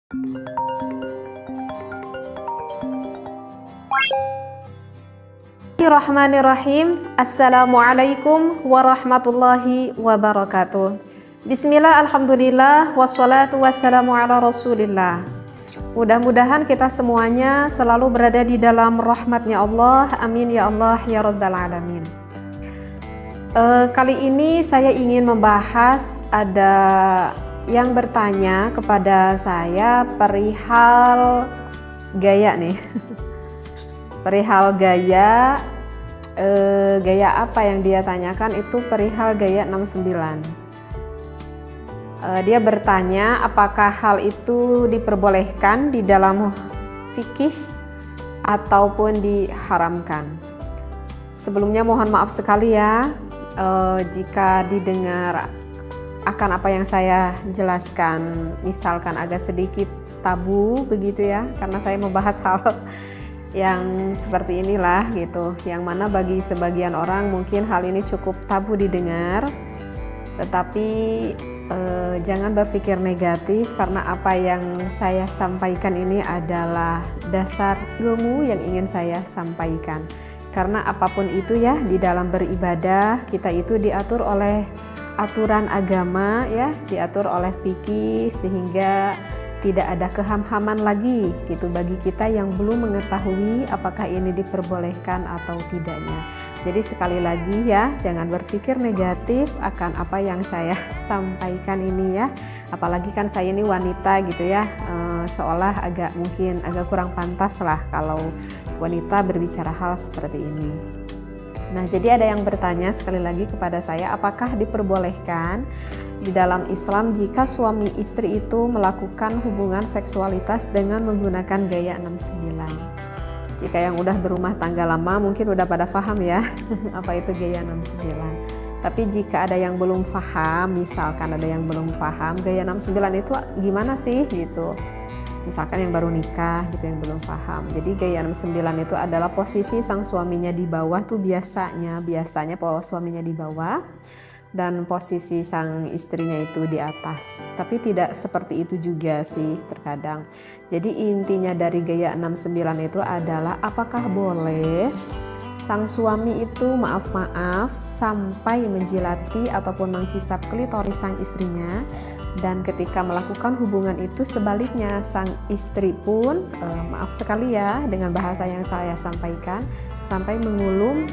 Bismillahirrahmanirrahim. Assalamualaikum warahmatullahi wabarakatuh. Bismillah, alhamdulillah, wassalatu wassalamu ala rasulillah. Mudah-mudahan kita semuanya selalu berada di dalam rahmatnya Allah. Amin ya Allah ya rabbal alamin. Kali ini saya ingin membahas, ada yang bertanya kepada saya perihal gaya nih. Perihal gaya apa yang dia tanyakan itu perihal gaya 69. Dia bertanya apakah hal itu diperbolehkan di dalam fikih ataupun diharamkan. Sebelumnya mohon maaf sekali ya jika didengar akan apa yang saya jelaskan misalkan agak sedikit tabu begitu ya, karena saya membahas hal yang seperti inilah gitu, yang mana bagi sebagian orang mungkin hal ini cukup tabu didengar, tetapi jangan berpikir negatif, karena apa yang saya sampaikan ini adalah dasar ilmu yang ingin saya sampaikan. Karena apapun itu ya, di dalam beribadah kita itu diatur oleh aturan agama ya, diatur oleh fikih, sehingga tidak ada kehamhaman lagi gitu bagi kita yang belum mengetahui apakah ini diperbolehkan atau tidaknya. Jadi sekali lagi ya, jangan berpikir negatif akan apa yang saya sampaikan ini ya. Apalagi kan saya ini wanita gitu ya, seolah mungkin agak kurang pantas lah kalau wanita berbicara hal seperti ini. Nah, jadi ada yang bertanya sekali lagi kepada saya, apakah diperbolehkan di dalam Islam jika suami istri itu melakukan hubungan seksualitas dengan menggunakan gaya 69? Jika yang udah berumah tangga lama mungkin udah pada paham ya apa itu gaya 69. Tapi jika ada yang belum paham, misalkan ada yang belum paham gaya 69 itu gimana sih gitu. Misalkan yang baru nikah gitu, yang belum paham. Jadi gaya 69 itu adalah posisi sang suaminya di bawah tuh biasanya suaminya di bawah dan posisi sang istrinya itu di atas. Tapi tidak seperti itu juga sih terkadang. Jadi intinya dari gaya 69 itu adalah apakah boleh sang suami itu maaf sampai menjilati ataupun menghisap klitoris sang istrinya, dan ketika melakukan hubungan itu sebaliknya sang istri pun maaf sekali ya dengan bahasa yang saya sampaikan, sampai mengulum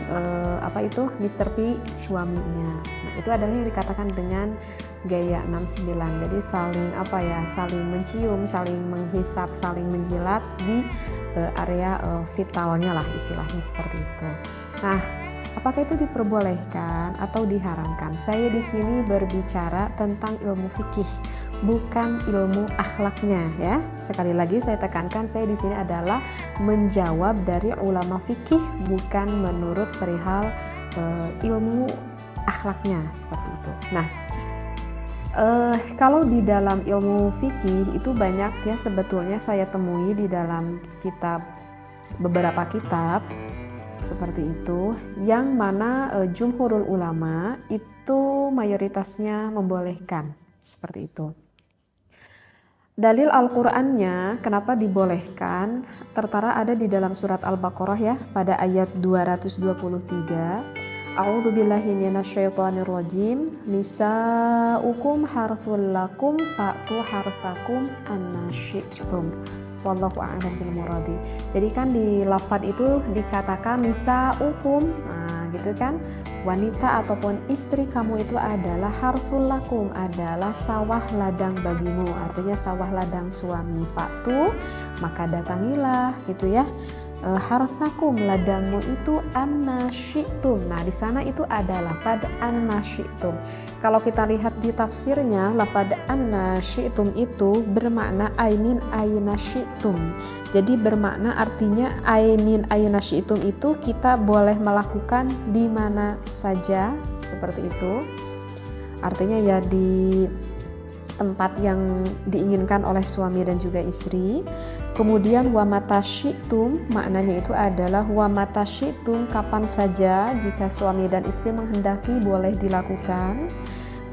Mr. P suaminya. Nah, itu adalah yang dikatakan dengan gaya 69. Jadi saling mencium, saling menghisap, saling menjilat di area vitalnya lah, istilahnya seperti itu. Nah, apakah itu diperbolehkan atau diharamkan? Saya di sini berbicara tentang ilmu fikih, bukan ilmu akhlaknya ya. Sekali lagi saya tekankan, saya di sini adalah menjawab dari ulama fikih, bukan menurut perihal ilmu akhlaknya seperti itu. Nah, kalau di dalam ilmu fikih itu banyak ya sebetulnya saya temui di dalam beberapa kitab seperti itu, yang mana jumhurul ulama itu mayoritasnya membolehkan seperti itu. Dalil Al-Qur'annya kenapa dibolehkan tertera ada di dalam surat Al-Baqarah ya, pada ayat 223. A'udzubillahi minasyaitonirrajim. Nisa'ukum harthul lakum fa'tu harthakum anna syi'tum. Wallahu a'lam bil muradi. Jadi kan di lafaz itu dikatakan nisa'ukum. Nah, gitu kan. Wanita ataupun istri kamu itu adalah harthul lakum, adalah sawah ladang bagimu. Artinya sawah ladang suami. Fa'tu, maka datangilah gitu ya. Harthakum, ladangmu itu anna syi'tum. Nah, di sana itu ada lafaz anna syi'tum. Kalau kita lihat di tafsirnya, lafaz anna syi'tum itu bermakna aimin aina syi'tum. Jadi bermakna artinya aimin aina syi'tum itu kita boleh melakukan di mana saja, seperti itu. Artinya ya di tempat yang diinginkan oleh suami dan juga istri. Kemudian wa mata syi'tum, maknanya itu adalah wa mata syi'tum, kapan saja jika suami dan istri menghendaki boleh dilakukan.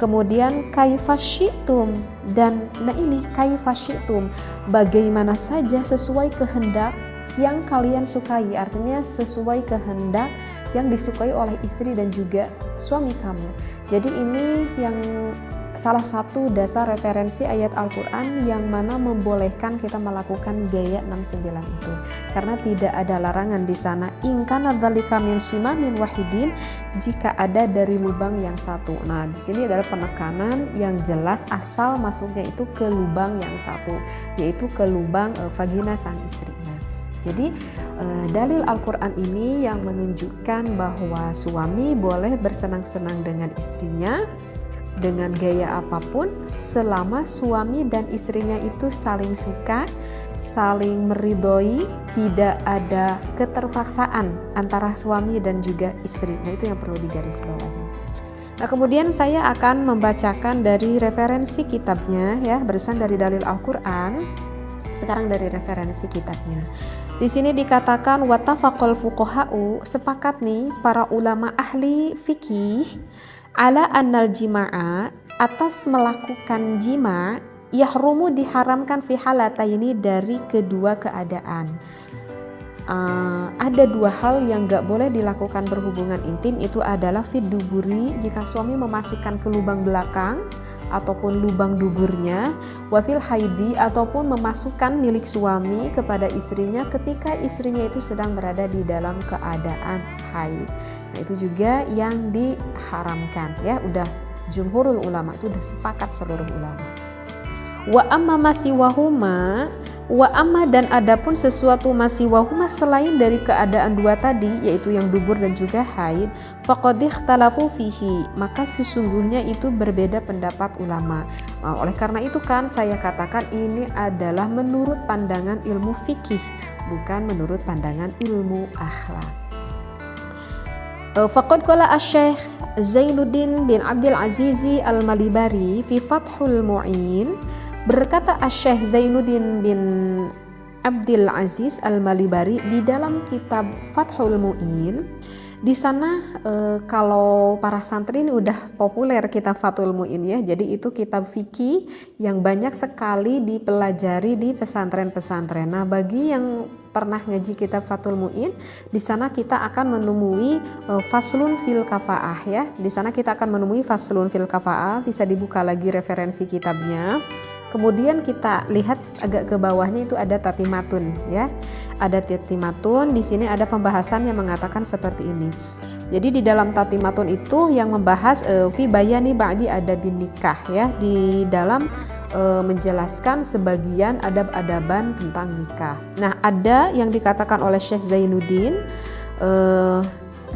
Kemudian kaifasyitum, dan nah ini kaifasyitum, bagaimana saja sesuai kehendak yang kalian sukai, artinya sesuai kehendak yang disukai oleh istri dan juga suami kamu. Jadi ini yang salah satu dasar referensi ayat Al-Quran yang mana membolehkan kita melakukan gaya 69 itu, karena tidak ada larangan di sana. In kana dzalika min simamin wahidin, jika ada dari lubang yang satu. Nah, di sini adalah penekanan yang jelas asal masuknya itu ke lubang yang satu, yaitu ke lubang vagina sang istri. Jadi dalil Al-Quran ini yang menunjukkan bahwa suami boleh bersenang-senang dengan istrinya dengan gaya apapun selama suami dan istrinya itu saling suka, saling meridhoi, tidak ada keterpaksaan antara suami dan juga istri. Nah, itu yang perlu digarisbawahi. Nah, kemudian saya akan membacakan dari referensi kitabnya ya, barusan dari dalil Al-Quran, sekarang dari referensi kitabnya. Di sini dikatakan wattafaqal fuqaha'u, sepakat nih para ulama ahli fikih ala annal jima'a, atas melakukan jima, yahrumu diharamkan fi halataini, dari kedua keadaan. Ada dua hal yang gak boleh dilakukan berhubungan intim, itu adalah fid duburi, jika suami memasukkan ke lubang belakang ataupun lubang duburnya, wafil haidi, ataupun memasukkan milik suami kepada istrinya ketika istrinya itu sedang berada di dalam keadaan haid. Nah, itu juga yang diharamkan ya, udah jumhurul ulama, itu udah sepakat seluruh ulama. Wa amma masiwahuma, wa amma, dan adapun sesuatu masiwahuma selain dari keadaan dua tadi, yaitu yang dubur dan juga haid, faqad ikhtalafu fihi, maka sesungguhnya itu berbeda pendapat ulama. Oleh karena itu kan saya katakan ini adalah menurut pandangan ilmu fikih, bukan menurut pandangan ilmu akhlak. Faqad qala asy-Syaikh Zainuddin bin Abdul Aziz Al-Malibari fi Fathul Mu'in, berkata asy-Syaikh Zainuddin bin Abdul Aziz Al-Malibari di dalam kitab Fathul Mu'in. Di sana kalau para santri ini udah populer kitab Fathul Mu'in ya. Jadi itu kitab fikih yang banyak sekali dipelajari di pesantren-pesantren. Nah, bagi yang pernah ngaji kitab Fathul Mu'in, di sana kita akan menemui faslun fil kafaah ya. Di sana kita akan menemui faslun fil kafaah, bisa dibuka lagi referensi kitabnya. Kemudian kita lihat agak ke bawahnya itu ada tatimatun ya. Ada tatimatun, di sini ada pembahasan yang mengatakan seperti ini. Jadi di dalam tatimatun itu yang membahas fi bayani ba'di adabin nikah ya, di dalam menjelaskan sebagian adab-adaban tentang nikah. Nah, ada yang dikatakan oleh Syekh Zainuddin,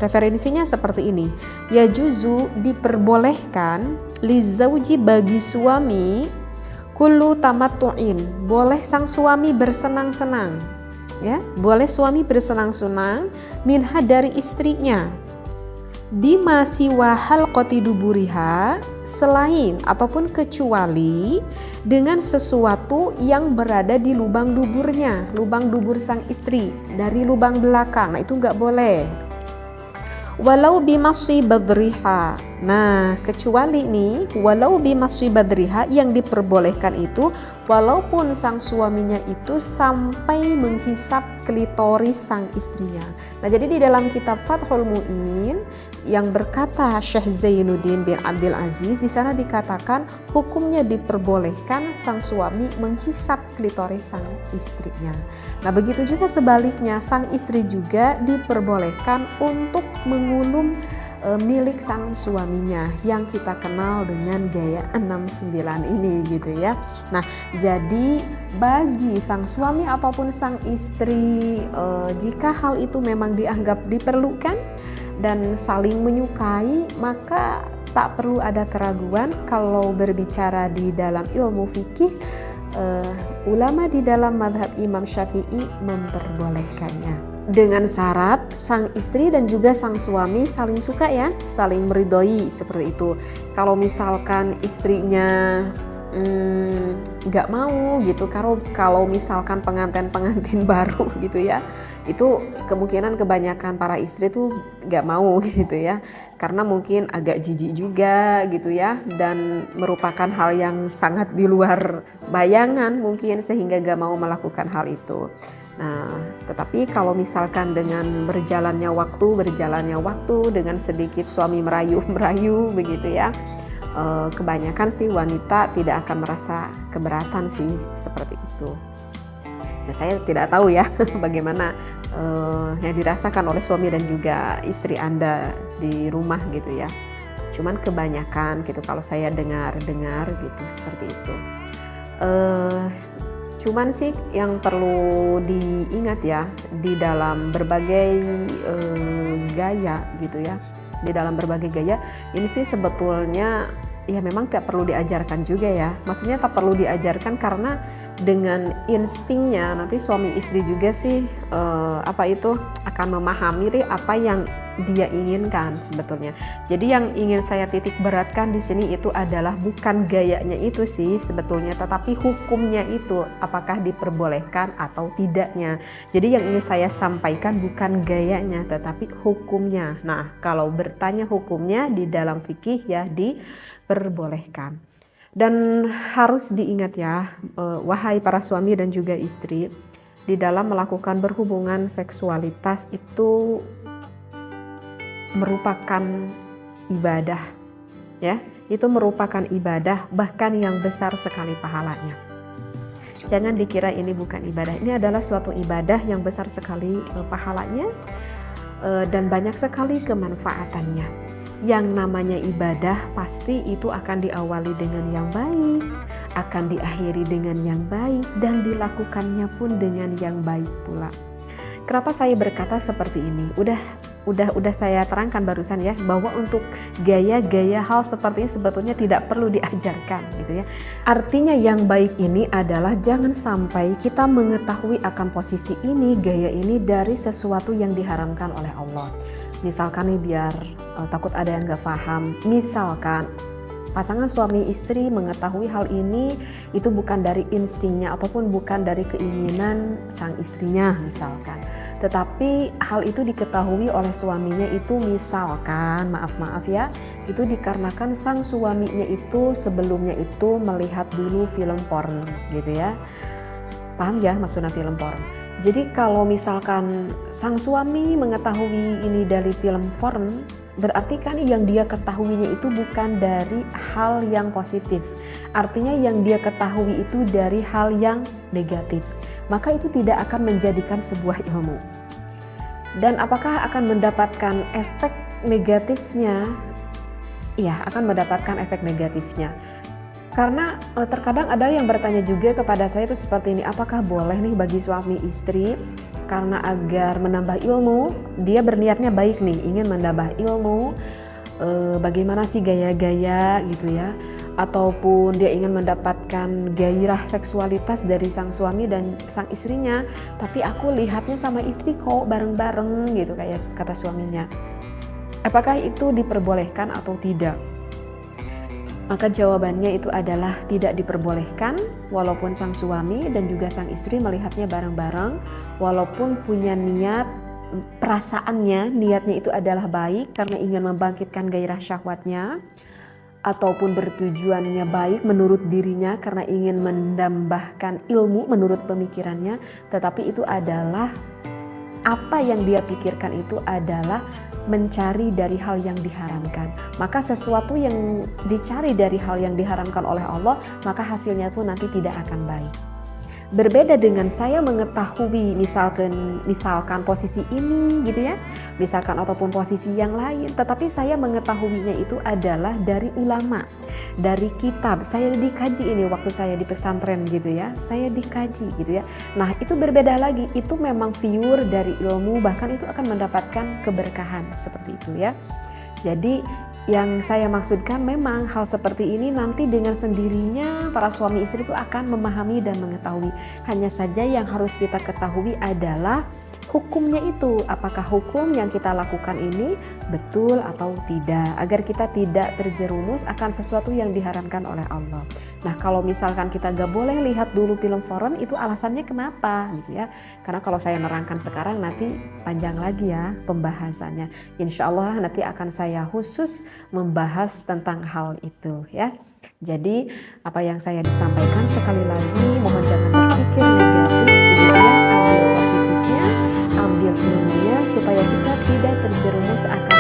referensinya seperti ini. Ya juzu, diperbolehkan lizauji, bagi suami, kullu tamattu'in, boleh sang suami bersenang-senang ya, boleh suami bersenang-senang minha, dari istrinya, bima siwa halqati duburiha, selain ataupun kecuali dengan sesuatu yang berada di lubang duburnya, lubang dubur sang istri, dari lubang belakang. Nah, itu nggak boleh. Walau bimaswi badriha, nah kecuali nih walau bimaswi badriha, yang diperbolehkan itu walaupun sang suaminya itu sampai menghisap klitoris sang istrinya. Nah, jadi di dalam kitab Fathul Mu'in yang berkata Syekh Zainuddin bin Abdul Aziz, di sana dikatakan hukumnya diperbolehkan sang suami menghisap klitoris sang istrinya. Nah, begitu juga sebaliknya, sang istri juga diperbolehkan untuk mengulum milik sang suaminya yang kita kenal dengan gaya 69 ini gitu ya. Nah, jadi bagi sang suami ataupun sang istri, jika hal itu memang dianggap diperlukan dan saling menyukai, maka tak perlu ada keraguan kalau berbicara di dalam ilmu fikih, ulama di dalam mazhab Imam Syafi'i memperbolehkannya. Dengan syarat sang istri dan juga sang suami saling suka ya, saling meridhoi seperti itu. Kalau misalkan istrinya nggak mau gitu. Kalau misalkan pengantin baru gitu ya, itu kemungkinan kebanyakan para istri tuh nggak mau gitu ya, karena mungkin agak jijik juga gitu ya, dan merupakan hal yang sangat di luar bayangan mungkin, sehingga nggak mau melakukan hal itu. Nah, tetapi kalau misalkan dengan berjalannya waktu dengan sedikit suami merayu begitu ya, kebanyakan sih wanita tidak akan merasa keberatan sih seperti itu. Nah, saya tidak tahu ya bagaimana yang dirasakan oleh suami dan juga istri Anda di rumah gitu ya. Cuman kebanyakan gitu kalau saya dengar gitu seperti itu. Cuman sih yang perlu diingat ya, di dalam berbagai gaya gitu ya, di dalam berbagai gaya ini sih sebetulnya ya memang tidak perlu diajarkan juga ya. Maksudnya tak perlu diajarkan karena dengan instingnya nanti suami istri juga sih akan memahami apa yang dia inginkan sebetulnya. Jadi yang ingin saya titik beratkan di sini itu adalah bukan gayanya itu sih sebetulnya, tetapi hukumnya itu apakah diperbolehkan atau tidaknya. Jadi yang ingin saya sampaikan bukan gayanya tetapi hukumnya. Nah, kalau bertanya hukumnya di dalam fikih ya diperbolehkan. Dan harus diingat ya, wahai para suami dan juga istri, di dalam melakukan berhubungan seksualitas itu merupakan ibadah ya, itu merupakan ibadah bahkan yang besar sekali pahalanya. Jangan dikira ini bukan ibadah, ini adalah suatu ibadah yang besar sekali pahalanya dan banyak sekali kemanfaatannya. Yang namanya ibadah pasti itu akan diawali dengan yang baik, akan diakhiri dengan yang baik, dan dilakukannya pun dengan yang baik pula. Kenapa saya berkata seperti ini? Udah saya terangkan barusan ya, bahwa untuk gaya-gaya hal seperti ini sebetulnya tidak perlu diajarkan gitu ya. Artinya yang baik ini adalah jangan sampai kita mengetahui akan posisi ini, gaya ini dari sesuatu yang diharamkan oleh Allah. Misalkan nih, biar takut ada yang gak paham, misalkan pasangan suami istri mengetahui hal ini itu bukan dari instingnya ataupun bukan dari keinginan sang istrinya misalkan, tetapi hal itu diketahui oleh suaminya itu misalkan maaf ya, itu dikarenakan sang suaminya itu sebelumnya itu melihat dulu film porn gitu ya. Paham ya maksudnya film porn? Jadi kalau misalkan sang suami mengetahui ini dari film porn, berarti kan yang dia ketahuinya itu bukan dari hal yang positif. Artinya yang dia ketahui itu dari hal yang negatif. Maka itu tidak akan menjadikan sebuah ilmu. Dan apakah akan mendapatkan efek negatifnya? Iya, akan mendapatkan efek negatifnya. Karena terkadang ada yang bertanya juga kepada saya itu seperti ini, apakah boleh nih bagi suami istri karena agar menambah ilmu, dia berniatnya baik nih, ingin menambah ilmu, bagaimana sih gaya-gaya gitu ya, ataupun dia ingin mendapatkan gairah seksualitas dari sang suami dan sang istrinya, tapi aku lihatnya sama istri kok bareng-bareng gitu kayak kata suaminya. Apakah itu diperbolehkan atau tidak? Maka jawabannya itu adalah tidak diperbolehkan, walaupun sang suami dan juga sang istri melihatnya bareng-bareng, walaupun punya niat, perasaannya, niatnya itu adalah baik karena ingin membangkitkan gairah syahwatnya, ataupun bertujuannya baik menurut dirinya karena ingin menambahkan ilmu menurut pemikirannya, tetapi itu adalah apa yang dia pikirkan itu adalah mencari dari hal yang diharamkan. Maka sesuatu yang dicari dari hal yang diharamkan oleh Allah, maka hasilnya pun nanti tidak akan baik. Berbeda dengan saya mengetahui misalkan posisi ini gitu ya, misalkan ataupun posisi yang lain, tetapi saya mengetahuinya itu adalah dari ulama, dari kitab. Saya dikaji ini waktu saya di pesantren gitu ya, saya dikaji gitu ya. Nah itu berbeda lagi, itu memang pure dari ilmu, bahkan itu akan mendapatkan keberkahan seperti itu ya. Jadi yang saya maksudkan memang hal seperti ini nanti dengan sendirinya para suami istri itu akan memahami dan mengetahui. Hanya saja yang harus kita ketahui adalah hukumnya itu, apakah hukum yang kita lakukan ini betul atau tidak, agar kita tidak terjerumus akan sesuatu yang diharamkan oleh Allah. Nah, kalau misalkan kita gak boleh lihat dulu film foreign, itu alasannya kenapa gitu ya. Karena kalau saya nerangkan sekarang nanti panjang lagi ya pembahasannya. Insya Allah nanti akan saya khusus membahas tentang hal itu ya. Jadi apa yang saya disampaikan sekali lagi, mohon jangan berpikir negatif begitu ya, ambil positifnya, ambil ilmunya supaya kita tidak terjerumus akan